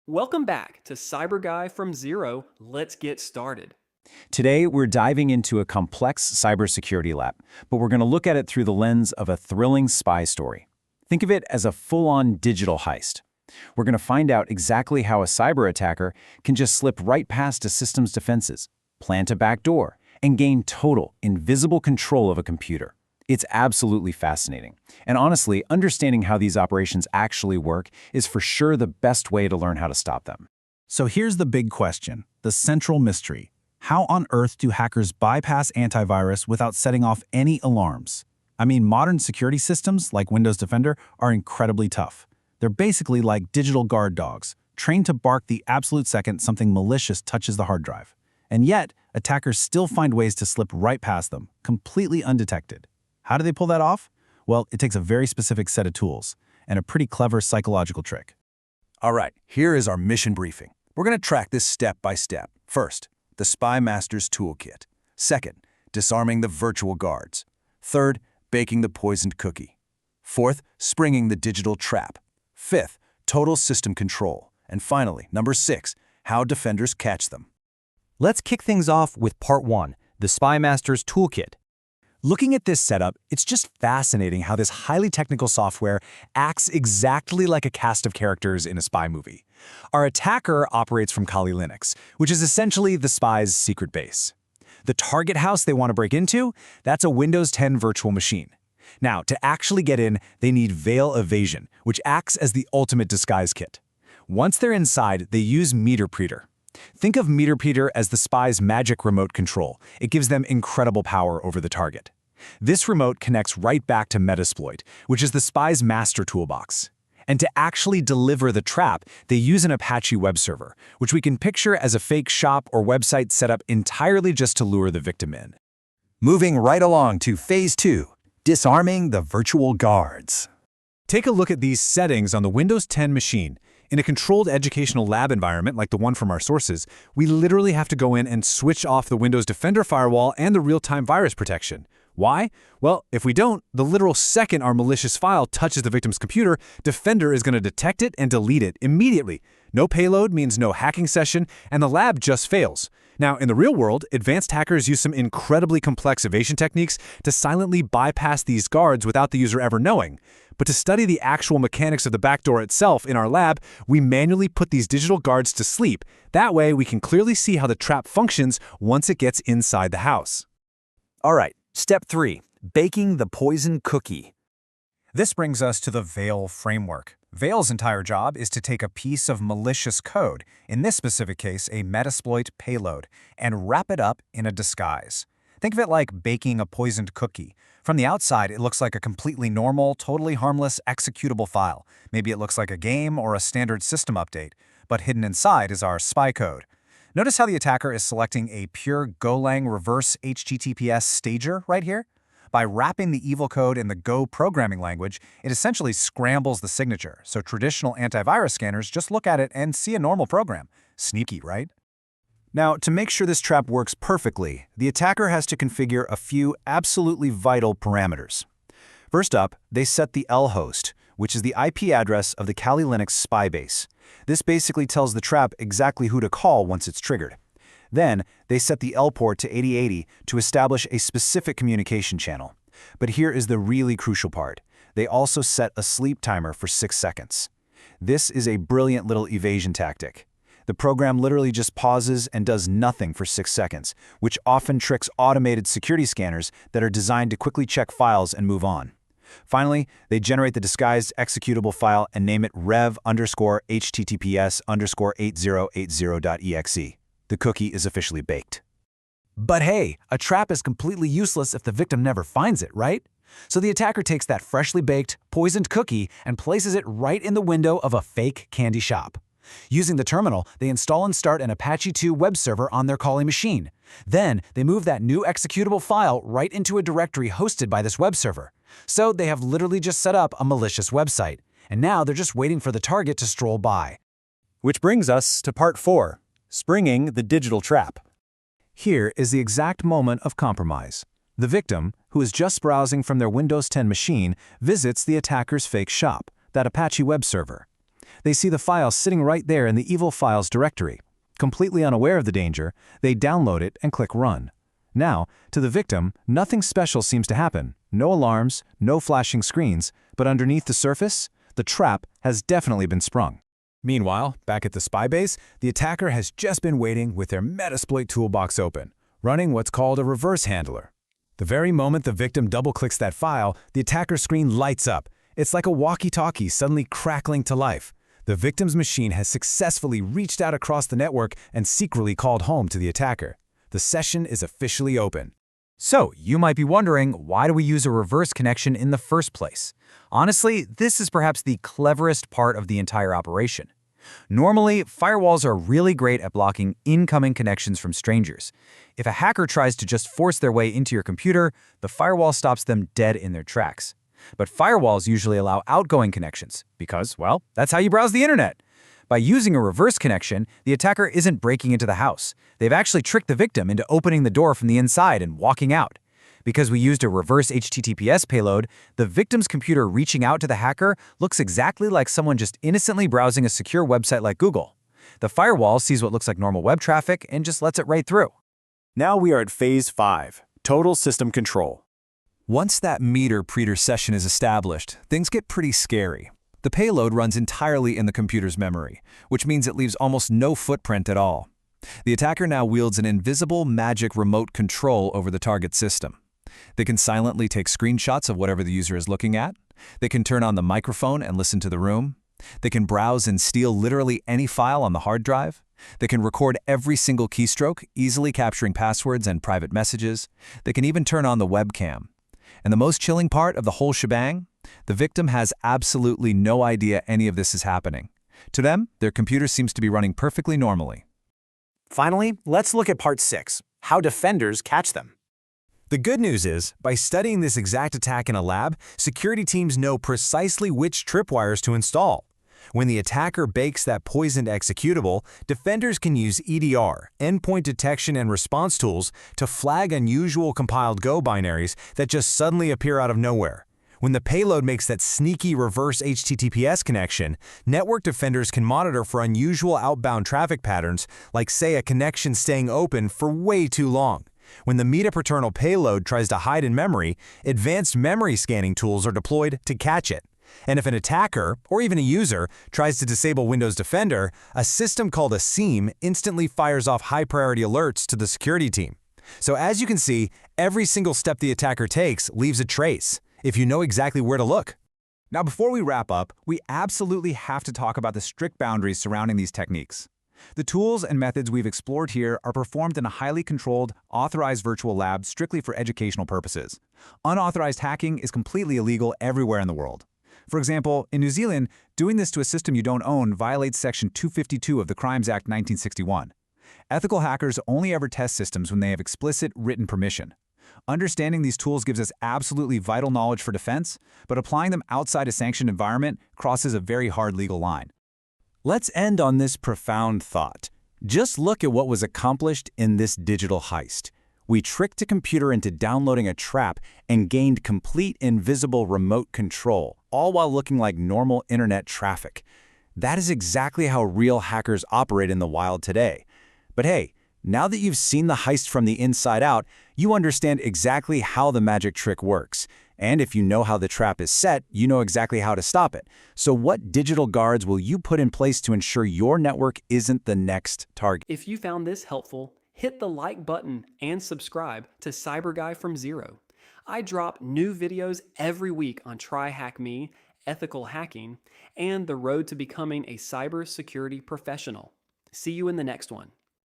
Welcome back to Cyber Guy from Zero. Let's get started. Today, we're diving into a complex cybersecurity lab, but we're going to look at it through the lens of a thrilling spy story. Think of it as a full-on digital heist. We're going to find out exactly how a cyber attacker can just slip right past a system's defenses, plant a backdoor, and gain total, invisible control of a computer. It's absolutely fascinating. And honestly, understanding how these operations actually work is for sure the best way to learn how to stop them. So here's the big question, the central mystery. How on earth do hackers bypass antivirus without setting off any alarms? I mean, modern security systems like Windows Defender are incredibly tough. They're basically like digital guard dogs, trained to bark the absolute second something malicious touches the hard drive. And yet, attackers still find ways to slip right past them, completely undetected. How do they pull that off? Well, it takes a very specific set of tools and a pretty clever psychological trick. All right, here is our mission briefing. We're going to track this step by step. First, the Spy Master's Toolkit. Second, disarming the virtual guards. Third, baking the poisoned cookie. Fourth, springing the digital trap. Fifth, total system control. And finally, number 6, how defenders catch them. Let's kick things off with part 1, the Spy Master's Toolkit. Looking at this setup, it's just fascinating how this highly technical software acts exactly like a cast of characters in a spy movie. Our attacker operates from Kali Linux, which is essentially the spy's secret base. The target house they want to break into, that's a Windows 10 virtual machine. Now, to actually get in, they need Veil-Evasion, which acts as the ultimate disguise kit. Once they're inside, they use Meterpreter. Think of Meterpreter as the spy's magic remote control. It gives them incredible power over the target. This remote connects right back to Metasploit, which is the spy's master toolbox. And to actually deliver the trap, they use an Apache web server, which we can picture as a fake shop or website set up entirely just to lure the victim in. Moving right along to Phase 2, disarming the virtual guards. Take a look at these settings on the Windows 10 machine. In a controlled educational lab environment like the one from our sources, we literally have to go in and switch off the Windows Defender firewall and the real-time virus protection. Why? Well, if we don't, the literal second our malicious file touches the victim's computer, Defender is going to detect it and delete it immediately. No payload means no hacking session, and the lab just fails. Now, in the real world, advanced hackers use some incredibly complex evasion techniques to silently bypass these guards without the user ever knowing. But to study the actual mechanics of the backdoor itself in our lab, we manually put these digital guards to sleep. That way, we can clearly see how the trap functions once it gets inside the house. All right, step 3, baking the poison cookie. This brings us to the Veil framework. Veil's entire job is to take a piece of malicious code, in this specific case a Metasploit payload, and wrap it up in a disguise. Think of it like baking a poisoned cookie. From the outside, it looks like a completely normal, totally harmless executable file. Maybe it looks like a game or a standard system update, but hidden inside is our spy code. Notice how the attacker is selecting a pure Golang reverse HTTPS stager right here? By wrapping the evil code in the Go programming language, it essentially scrambles the signature, so traditional antivirus scanners just look at it and see a normal program. Sneaky, right? Now, to make sure this trap works perfectly, the attacker has to configure a few absolutely vital parameters. First up, they set the L host, which is the IP address of the Kali Linux spy base. This basically tells the trap exactly who to call once it's triggered. Then, they set the L port to 8080 to establish a specific communication channel. But here is the really crucial part. They also set a sleep timer for 6 seconds. This is a brilliant little evasion tactic. The program literally just pauses and does nothing for 6 seconds, which often tricks automated security scanners that are designed to quickly check files and move on. Finally, they generate the disguised executable file and name it rev_https_8080.exe. The cookie is officially baked. But hey, a trap is completely useless if the victim never finds it, right? So the attacker takes that freshly baked, poisoned cookie and places it right in the window of a fake candy shop. Using the terminal, they install and start an Apache 2 web server on their Kali machine. Then, they move that new executable file right into a directory hosted by this web server. So they have literally just set up a malicious website. And now they're just waiting for the target to stroll by. Which brings us to part 4, springing the digital trap. Here is the exact moment of compromise. The victim, who is just browsing from their Windows 10 machine, visits the attacker's fake shop, that Apache web server. They see the file sitting right there in the evil files directory. Completely unaware of the danger, they download it and click Run. Now, to the victim, nothing special seems to happen. No alarms, no flashing screens, but underneath the surface, the trap has definitely been sprung. Meanwhile, back at the spy base, the attacker has just been waiting with their Metasploit toolbox open, running what's called a reverse handler. The very moment the victim double-clicks that file, the attacker's screen lights up. It's like a walkie-talkie suddenly crackling to life. The victim's machine has successfully reached out across the network and secretly called home to the attacker. The session is officially open. So, you might be wondering, why do we use a reverse connection in the first place? Honestly, this is perhaps the cleverest part of the entire operation. Normally, firewalls are really great at blocking incoming connections from strangers. If a hacker tries to just force their way into your computer, the firewall stops them dead in their tracks. But firewalls usually allow outgoing connections because, well, that's how you browse the internet. By using a reverse connection, the attacker isn't breaking into the house. They've actually tricked the victim into opening the door from the inside and walking out. Because we used a reverse HTTPS payload, the victim's computer reaching out to the hacker looks exactly like someone just innocently browsing a secure website like Google. The firewall sees what looks like normal web traffic and just lets it right through. Now we are at Phase 5, Total System Control. Once that Meterpreter session is established, things get pretty scary. The payload runs entirely in the computer's memory, which means it leaves almost no footprint at all. The attacker now wields an invisible magic remote control over the target system. They can silently take screenshots of whatever the user is looking at. They can turn on the microphone and listen to the room. They can browse and steal literally any file on the hard drive. They can record every single keystroke, easily capturing passwords and private messages. They can even turn on the webcam. And the most chilling part of the whole shebang? The victim has absolutely no idea any of this is happening. To them, their computer seems to be running perfectly normally. Finally, let's look at Part 6, how defenders catch them. The good news is, by studying this exact attack in a lab, security teams know precisely which tripwires to install. When the attacker bakes that poisoned executable, defenders can use EDR, endpoint detection and response tools, to flag unusual compiled Go binaries that just suddenly appear out of nowhere. When the payload makes that sneaky reverse HTTPS connection, network defenders can monitor for unusual outbound traffic patterns, like say a connection staying open for way too long. When the Meterpreter payload tries to hide in memory, advanced memory scanning tools are deployed to catch it. And if an attacker, or even a user, tries to disable Windows Defender, a system called a SIEM instantly fires off high-priority alerts to the security team. So as you can see, every single step the attacker takes leaves a trace, if you know exactly where to look. Now before we wrap up, we absolutely have to talk about the strict boundaries surrounding these techniques. The tools and methods we've explored here are performed in a highly controlled, authorized virtual lab strictly for educational purposes. Unauthorized hacking is completely illegal everywhere in the world. For example, in New Zealand, doing this to a system you don't own violates Section 252 of the Crimes Act 1961. Ethical hackers only ever test systems when they have explicit written permission. Understanding these tools gives us absolutely vital knowledge for defense, but applying them outside a sanctioned environment crosses a very hard legal line. Let's end on this profound thought. Just look at what was accomplished in this digital heist. We tricked a computer into downloading a trap and gained complete invisible remote control, all while looking like normal internet traffic. That is exactly how real hackers operate in the wild today. But hey, now that you've seen the heist from the inside out, you understand exactly how the magic trick works. And if you know how the trap is set, you know exactly how to stop it. So what digital guards will you put in place to ensure your network isn't the next target? If you found this helpful, hit the like button and subscribe to Cyber Guy from Zero. I drop new videos every week on Try Hack Me, ethical hacking, and the road to becoming a cybersecurity professional. See you in the next one.